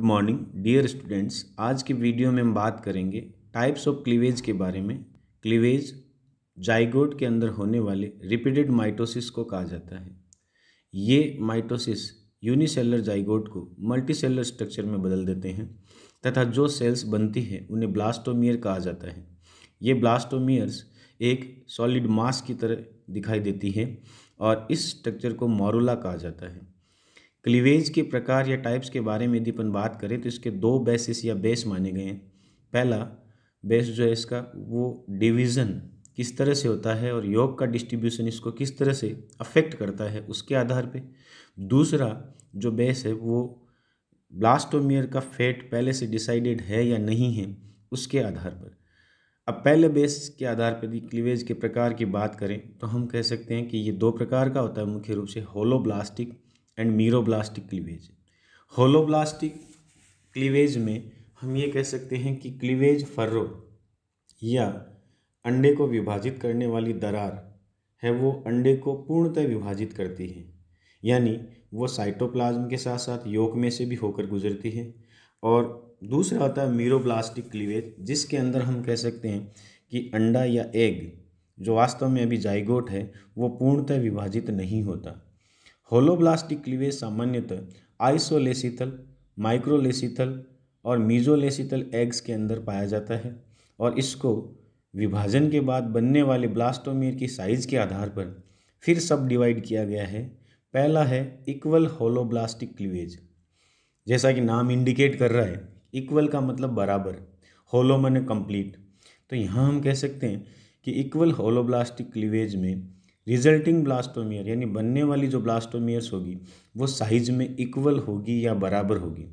Good morning dear students. आज की video में हम बात करेंगे टाइप्स ऑफ क्लीवेज के बारे में। क्लीवेज जाइगोट के अंदर होने वाले रिपीटेड माइटोसिस को कहा जाता है। ये माइटोसिस यूनिसेलुलर जाइगोट को मल्टीसेलुलर स्ट्रक्चर में बदल देते हैं तथा जो सेल्स बनती हैं उन्हें ब्लास्टोमियर कहा जाता है। ये ब्लास्टोमियर्स एक सॉलिड मास की तरह दिखाई देती है और इस स्ट्रक्चर को मोरुला कहा जाता है। क्लीवेज के प्रकार या टाइप्स के बारे में यदि अपन बात करें तो इसके दो बेसिस या बेस माने गए हैं। पहला बेस जो है इसका वो डिवीज़न किस तरह से होता है और योग का डिस्ट्रीब्यूशन इसको किस तरह से अफेक्ट करता है उसके आधार पे। दूसरा जो बेस है वो ब्लास्टोमियर का फेट पहले से डिसाइडेड है या नहीं है उसके आधार पर। अब पहले बेस के आधार पर यदि क्लीवेज के प्रकार की बात करें तो हम कह सकते हैं कि ये दो प्रकार का होता है, मुख्य रूप से holoblastic and meroblastic cleavage. Holoblastic cleavage में हम ये कह सकते हैं कि क्लीवेज फर्रो या अंडे को विभाजित करने वाली दरार है वो अंडे को पूर्णतः विभाजित करती है, यानी वो साइटोप्लाज्म के साथ साथ यॉक में से भी होकर गुजरती है। और दूसरा होता है मीरोब्लास्टिक क्लीवेज, जिसके अंदर हम कह सकते हैं कि अंडा या एग जो वास्तव में अभी जाइगोट है वो पूर्णतः विभाजित नहीं होता। होलोब्लास्टिक क्लीवेज सामान्यतः आइसोलेसिथल, माइक्रोलेसिथल और मीजोलेसिथल एग्स के अंदर पाया जाता है और इसको विभाजन के बाद बनने वाले ब्लास्टोमियर की साइज के आधार पर फिर सब डिवाइड किया गया है। पहला है इक्वल होलोब्लास्टिक क्लीवेज। जैसा कि नाम इंडिकेट कर रहा है, इक्वल का मतलब बराबर, होलो माने कंप्लीट। तो यहाँ हम कह सकते हैं कि इक्वल होलोब्लास्टिक क्लीवेज में रिजल्टिंग ब्लास्टोमियर यानी बनने वाली जो ब्लास्टोमियर्स होगी वो साइज में इक्वल होगी या बराबर होगी।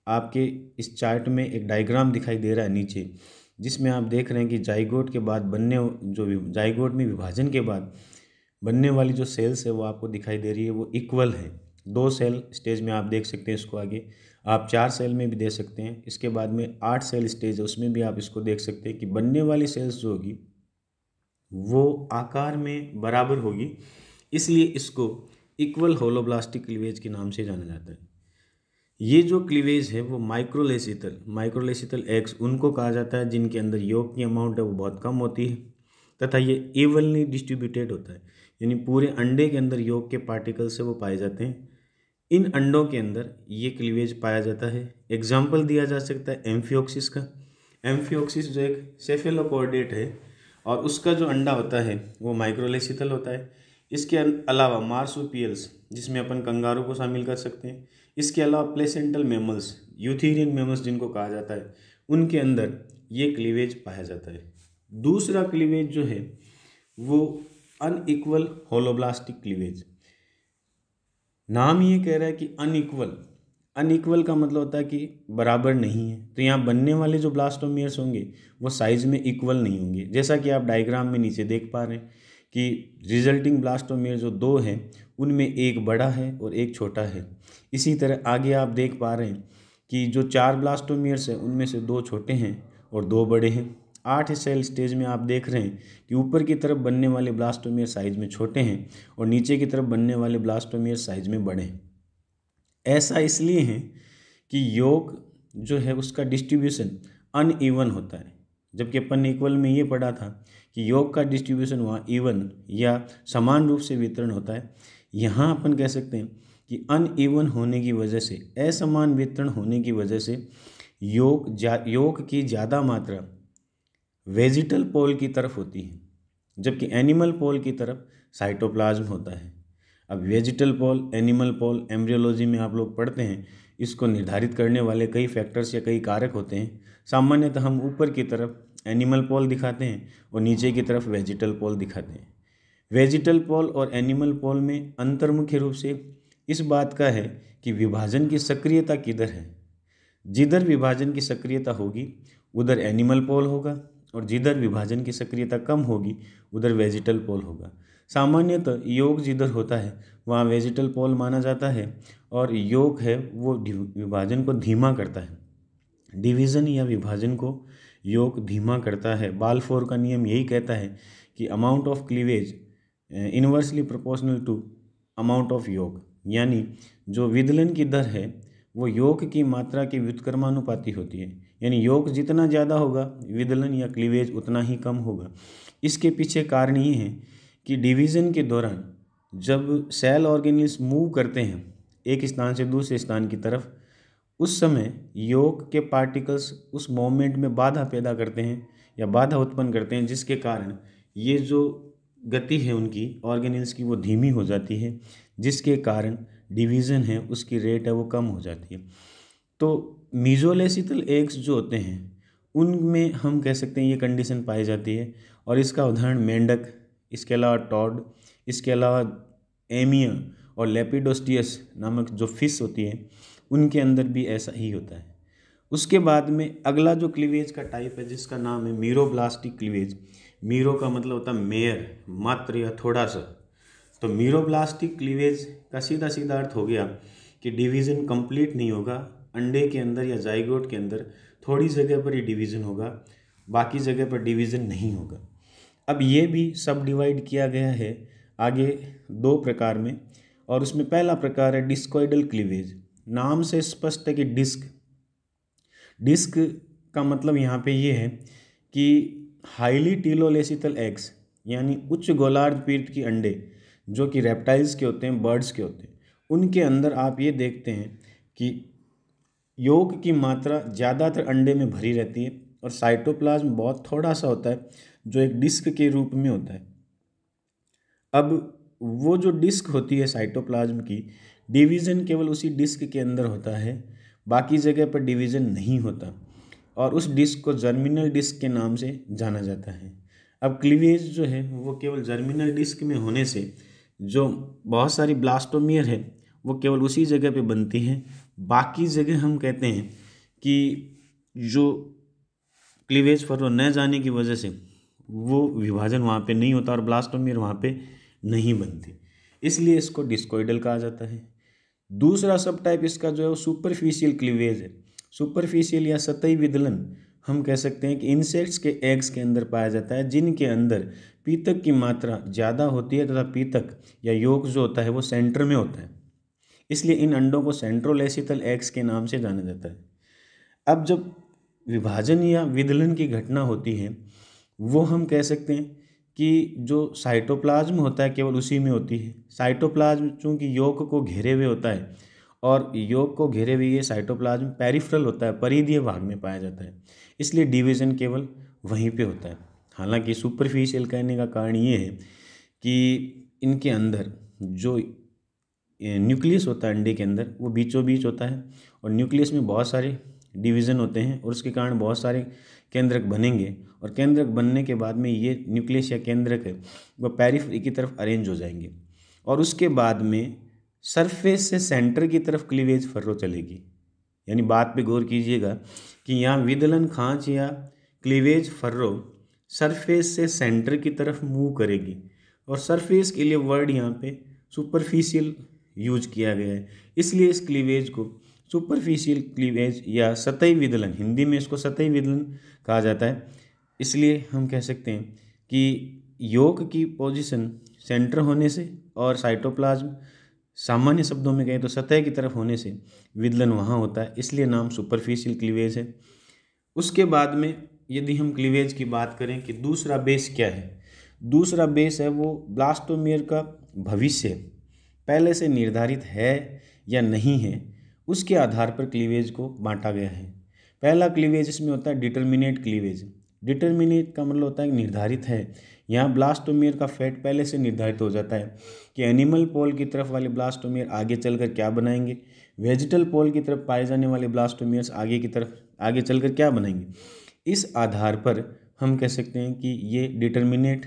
आपके इस चार्ट में एक डायग्राम दिखाई दे रहा है नीचे, जिसमें आप देख रहे हैं कि जाइगोट के बाद जाइगोट में विभाजन के बाद बनने वाली जो सेल्स है वो आपको दिखाई दे रही है, वो इक्वल है। 2 सेल स्टेज में आप देख सकते हैं इसको, आगे आप 4 सेल में भी दे सकते हैं, इसके बाद में 8 सेल स्टेज है उसमें भी आप इसको देख सकते हैं कि बनने वाली सेल्स जो होगी वो आकार में बराबर होगी, इसलिए इसको इक्वल होलोब्लास्टिक क्लीवेज के नाम से जाना जाता है। ये जो क्लीवेज है वो माइक्रोलेसिथल एग्स उनको कहा जाता है जिनके अंदर योग की अमाउंट है वो बहुत कम होती है तथा ये इवनली डिस्ट्रीब्यूटेड होता है, यानी पूरे अंडे के अंदर योग के पार्टिकल्स से वो पाए जाते हैं। इन अंडों के अंदर ये क्लीवेज पाया जाता है। एग्जाम्पल दिया जा सकता है एम्फियोक्सिस का। एम्फियोक्सिस जो एक सेफेलोकॉर्डेट है और उसका जो अंडा होता है वो माइक्रोलेसिथल होता है। इसके अलावा मार्सुपियल्स, जिसमें अपन कंगारू को शामिल कर सकते हैं, इसके अलावा प्लेसेंटल मैमल्स, यूथेरियन मैमल्स जिनको कहा जाता है, उनके अंदर ये क्लीवेज पाया जाता है। दूसरा क्लीवेज जो है वो अनइक्वल होलोब्लास्टिक क्लीवेज। नाम ये कह रहा है कि अनइक्वल का मतलब होता है कि बराबर नहीं है। तो यहाँ बनने वाले जो ब्लास्टोमियर्स होंगे वो साइज में इक्वल नहीं होंगे, जैसा कि आप डायग्राम में नीचे देख पा रहे हैं कि रिजल्टिंग ब्लास्टोमियर जो 2 हैं उनमें एक बड़ा है और एक छोटा है। इसी तरह आगे आप देख पा रहे हैं कि जो 4 ब्लास्टोमियर्स हैं उनमें से 2 छोटे हैं और 2 बड़े हैं। 8 सेल स्टेज में आप देख रहे हैं कि ऊपर की तरफ बनने वाले ब्लास्टोमियर साइज में छोटे हैं और नीचे की तरफ बनने वाले ब्लास्टोमियर साइज में बड़े हैं। ऐसा इसलिए है कि योग जो है उसका डिस्ट्रीब्यूशन अनइवन होता है, जबकि अपन ने इक्वल में ये पढ़ा था कि योग का डिस्ट्रीब्यूशन वहाँ इवन या समान रूप से वितरण होता है। यहाँ अपन कह सकते हैं कि अनइवन होने की वजह से, असमान वितरण होने की वजह से योग की ज़्यादा मात्रा वेजिटल पोल की तरफ होती है, जबकि एनिमल पोल की तरफ साइटोप्लाज्म होता है। अब वेजिटल पोल, एनिमल पोल एम्ब्रियोलॉजी में आप लोग पढ़ते हैं, इसको निर्धारित करने वाले कई फैक्टर्स या कई कारक होते हैं। सामान्यतः हम ऊपर की तरफ एनिमल पोल दिखाते हैं और नीचे की तरफ वेजिटल पोल दिखाते हैं। वेजिटल पोल और एनिमल पोल में अंतर मुख्य रूप से इस बात का है कि विभाजन की सक्रियता किधर है। जिधर विभाजन की सक्रियता होगी उधर एनिमल पोल होगा और जिधर विभाजन की सक्रियता कम होगी उधर वेजिटल पोल होगा। सामान्यतः योग जिधर होता है वहाँ वेजिटल पोल माना जाता है और योग है वो विभाजन को धीमा करता है। डिवीज़न या विभाजन को योग धीमा करता है। बाल्फोर का नियम यही कहता है कि amount of cleavage inversely proportional to amount of yoga, यानी जो विदलन की दर है वो योग की मात्रा के व्युत्क्रमानुपाती होती है, यानी योग जितना ज़्यादा होगा विदलन या क्लीवेज उतना ही कम होगा। इसके पीछे कारण ये है कि डिवीज़न के दौरान जब सेल ऑर्गेनेल्स मूव करते हैं एक स्थान से दूसरे स्थान की तरफ, उस समय योग के पार्टिकल्स उस मोमेंट में बाधा पैदा करते हैं या बाधा उत्पन्न करते हैं, जिसके कारण ये जो गति है उनकी ऑर्गेनेल्स की वो धीमी हो जाती है, जिसके कारण डिवीज़न है उसकी रेट है वो कम हो जाती है। तो मीजोलेसिथल एग्स जो होते हैं उनमें हम कह सकते हैं ये कंडीशन पाई जाती है, और इसका उदाहरण मेंढक, इसके अलावा टॉड, इसके अलावा एमिया और लेपिडोस्टियस नामक जो फिश होती है उनके अंदर भी ऐसा ही होता है। उसके बाद में अगला जो क्लीवेज का टाइप है जिसका नाम है मीरोब्लास्टिक क्लीवेज। मीरो का मतलब होता है मेयर, मात्र या थोड़ा सा। तो मीरोब्लास्टिक क्लीवेज का सीधा सीधा अर्थ हो गया कि डिवीज़न कंप्लीट नहीं होगा, अंडे के अंदर या जाइगोट के अंदर थोड़ी जगह पर ही डिवीज़न होगा, बाकी जगह पर डिवीज़न नहीं होगा। अब ये भी सब डिवाइड किया गया है आगे दो प्रकार में, और उसमें पहला प्रकार है डिस्कोइडल क्लीवेज। नाम से स्पष्ट है कि डिस्क का मतलब यहाँ पे ये है कि हाईली टीलोलेसिथल एग्स, यानी उच्च गोलार्ध पीठ की अंडे जो कि रेप्टाइल्स के होते हैं, बर्ड्स के होते हैं, उनके अंदर आप ये देखते हैं कि योग की मात्रा ज़्यादातर अंडे में भरी रहती है और साइटोप्लाज्म बहुत थोड़ा सा होता है जो एक डिस्क के रूप में होता है। अब वो जो डिस्क होती है साइटोप्लाज्म की, डिवीज़न केवल उसी डिस्क के अंदर होता है, बाकी जगह पर डिवीज़न नहीं होता, और उस डिस्क को जर्मिनल डिस्क के नाम से जाना जाता है। अब क्लीवेज जो है वो केवल जर्मिनल डिस्क में होने से जो बहुत सारी ब्लास्टोमियर है वो केवल उसी जगह पे बनती है, बाकी जगह हम कहते हैं कि जो क्लीवेज फरो न जाने की वजह से वो विभाजन वहाँ पे नहीं होता और ब्लास्टोमियर वहाँ पे नहीं बनती, इसलिए इसको डिस्कोइडल कहा जाता है। दूसरा सब टाइप इसका जो है वो सुपरफिशियल क्लीवेज है। सुपरफिशियल या सतही विदलन हम कह सकते हैं कि इंसेक्ट्स के एग्स के अंदर पाया जाता है, जिनके अंदर पीतक की मात्रा ज़्यादा होती है तथा पीतक या योग जो होता है वो सेंटर में होता है, इसलिए इन अंडों को सेंट्रोलेसिथल एग्स के नाम से जाना जाता है। अब जब विभाजन या विदलन की घटना होती है वो हम कह सकते हैं कि जो साइटोप्लाज्म होता है केवल उसी में होती है। साइटोप्लाज्म चूँकि योग को घेरे हुए होता है और योग को घेरे हुए ये साइटोप्लाज्म पेरिफेरल होता है, परिधीय भाग में पाया जाता है, इसलिए डिवीज़न केवल वहीं पे होता है। हालांकि सुपरफिशियल कहने का कारण ये है कि इनके अंदर जो न्यूक्लियस होता है अंडे के अंदर वो बीचों बीच होता है, और न्यूक्लियस में बहुत सारे डिवीज़न होते हैं और उसके कारण बहुत सारे केंद्रक बनेंगे, और केंद्रक बनने के बाद में ये न्यूक्लियस या केंद्रक है वो पेरिफेरी की तरफ अरेंज हो जाएंगे, और उसके बाद में सरफेस से सेंटर की तरफ क्लीवेज फर्रो चलेगी। यानी बात पे गौर कीजिएगा कि यहाँ विदलन खांच या क्लीवेज फर्रो सरफेस से सेंटर की तरफ मूव करेगी, और सरफेस के लिए वर्ड यहाँ पे सुपरफिशियल यूज किया गया है, इसलिए इस क्लीवेज को सुपरफिशियल क्लीवेज या सतही विदलन, हिंदी में इसको सतही विदलन कहा जाता है। इसलिए हम कह सकते हैं कि योग की पोजीशन सेंटर होने से और साइटोप्लाज्म सामान्य शब्दों में कहें तो सतह की तरफ होने से विदलन वहाँ होता है, इसलिए नाम सुपरफिशियल क्लीवेज है। उसके बाद में यदि हम क्लीवेज की बात करें कि दूसरा बेस क्या है, दूसरा बेस है वो ब्लास्टोमियर का भविष्य पहले से निर्धारित है या नहीं है, उसके आधार पर क्लीवेज को बांटा गया है। पहला क्लीवेज इसमें होता है डिटर्मिनेट क्लीवेज। डिटर्मिनेट का मतलब होता है निर्धारित है। यहाँ ब्लास्टोमियर का फेट पहले से निर्धारित हो जाता है कि एनिमल पोल की तरफ वाले ब्लास्टोमियर आगे चलकर क्या बनाएंगे, वेजिटल पोल की तरफ पाए जाने वाले ब्लास्टोमियर्स आगे चलकर क्या बनाएंगे। इस आधार पर हम कह सकते हैं कि ये डिटर्मिनेट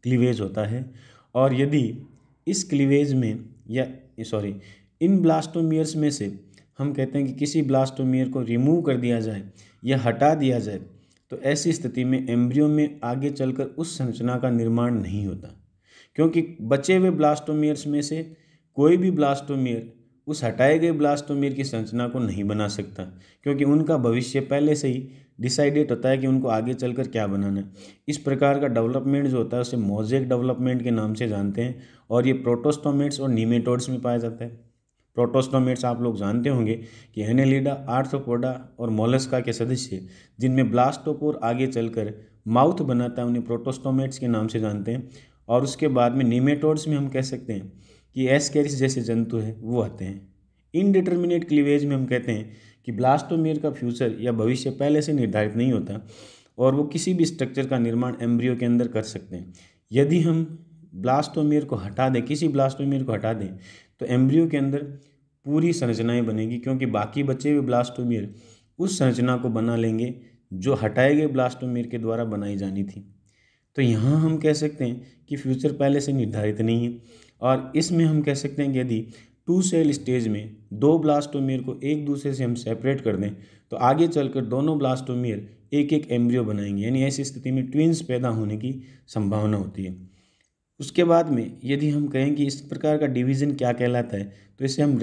क्लीवेज होता है। और यदि इस क्लीवेज में इन ब्लास्टोमियर्स में से हम कहते हैं कि किसी ब्लास्टोमियर को रिमूव कर दिया जाए या हटा दिया जाए, तो ऐसी स्थिति में एम्ब्रियो में आगे चलकर उस संरचना का निर्माण नहीं होता, क्योंकि बचे हुए ब्लास्टोमियर्स में से कोई भी ब्लास्टोमियर उस हटाए गए ब्लास्टोमियर की संरचना को नहीं बना सकता, क्योंकि उनका भविष्य पहले से ही डिसाइडेड होता है कि उनको आगे चलकर क्या बनाना है। इस प्रकार का डेवलपमेंट जो होता है उसे मोज़ेक डेवलपमेंट के नाम से जानते हैं, और ये प्रोटोस्टोमेट्स और नीमेटोड्स में पाया जाता है। प्रोटोस्टोमेट्स आप लोग जानते होंगे कि एनेलिडा, आर्थ्रोपोडा और मोलस्का के सदस्य जिनमें ब्लास्टोपोर आगे चलकर माउथ बनाता है उन्हें प्रोटोस्टोमेट्स के नाम से जानते हैं। और उसके बाद में नीमेटोड्स में हम कह सकते हैं कि एस्केरिस जैसे जंतु हैं वो आते हैं। इनडिटर्मिनेट क्लीवेज में हम कहते हैं कि ब्लास्टोमेर का फ्यूचर या भविष्य पहले से निर्धारित नहीं होता और वो किसी भी स्ट्रक्चर का निर्माण एम्ब्रियो के अंदर कर सकते हैं। यदि हम ब्लास्टोमेर को हटा दें, किसी ब्लास्टोमेर को हटा दें, तो एम्ब्रियो के अंदर पूरी संरचनाएं बनेगी, क्योंकि बाकी बचे हुए ब्लास्टोमेर उस संरचना को बना लेंगे जो हटाए गए ब्लास्टोमेर के द्वारा बनाई जानी थी। तो यहाँ हम कह सकते हैं कि फ्यूचर पहले से निर्धारित नहीं है। और इसमें हम कह सकते हैं कि यदि 2 सेल स्टेज में 2 ब्लास्टोमेर को एक दूसरे से हम सेपरेट कर दें तो आगे चलकर दोनों ब्लास्टोमेर एक एक एम्ब्रियो बनाएंगे, यानी ऐसी स्थिति में ट्विंस पैदा होने की संभावना होती है। उसके बाद में यदि हम कहें कि इस प्रकार का डिवीज़न क्या कहलाता है, तो इसे हम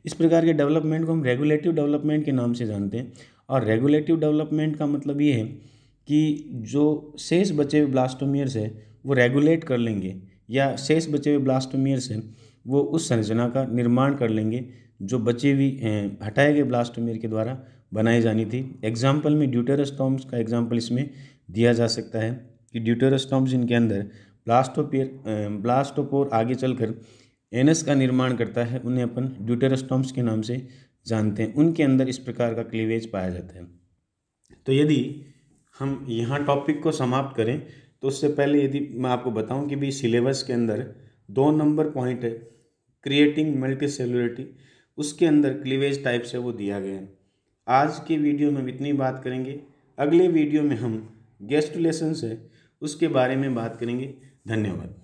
इस प्रकार के डेवलपमेंट को हम रेगुलेटिव डेवलपमेंट के नाम से जानते हैं। और रेगुलेटिव डेवलपमेंट का मतलब ये है कि जो शेष बचे हुए ब्लास्टोमियर्स है वो रेगुलेट कर लेंगे, या शेष बचे हुए ब्लास्टोमियर्स हैं वो उस संरचना का निर्माण कर लेंगे जो बचे हुई हटाए गए ब्लास्टोमियर के द्वारा बनाई जानी थी। एग्जाम्पल में ड्यूटेरोस्टोम्स का एग्जाम्पल इसमें दिया जा सकता है कि ड्यूटेरोस्टोम्स जिनके अंदर ब्लास्टोपोर आगे चलकर एनस का निर्माण करता है उन्हें अपन ड्यूटेरोस्टोम्स के नाम से जानते हैं। उनके अंदर इस प्रकार का क्लीवेज पाया जाता है। तो यदि हम यहाँ टॉपिक को समाप्त करें तो उससे पहले यदि मैं आपको बताऊं कि भी सिलेबस के अंदर 2 नंबर पॉइंट है क्रिएटिंग मल्टीसेलुलरिटी, उसके अंदर क्लीवेज टाइप से वो दिया गया है। आज के वीडियो में हम इतनी बात करेंगे। अगले वीडियो में हम गेस्टुलेशन है उसके बारे में बात करेंगे। धन्यवाद।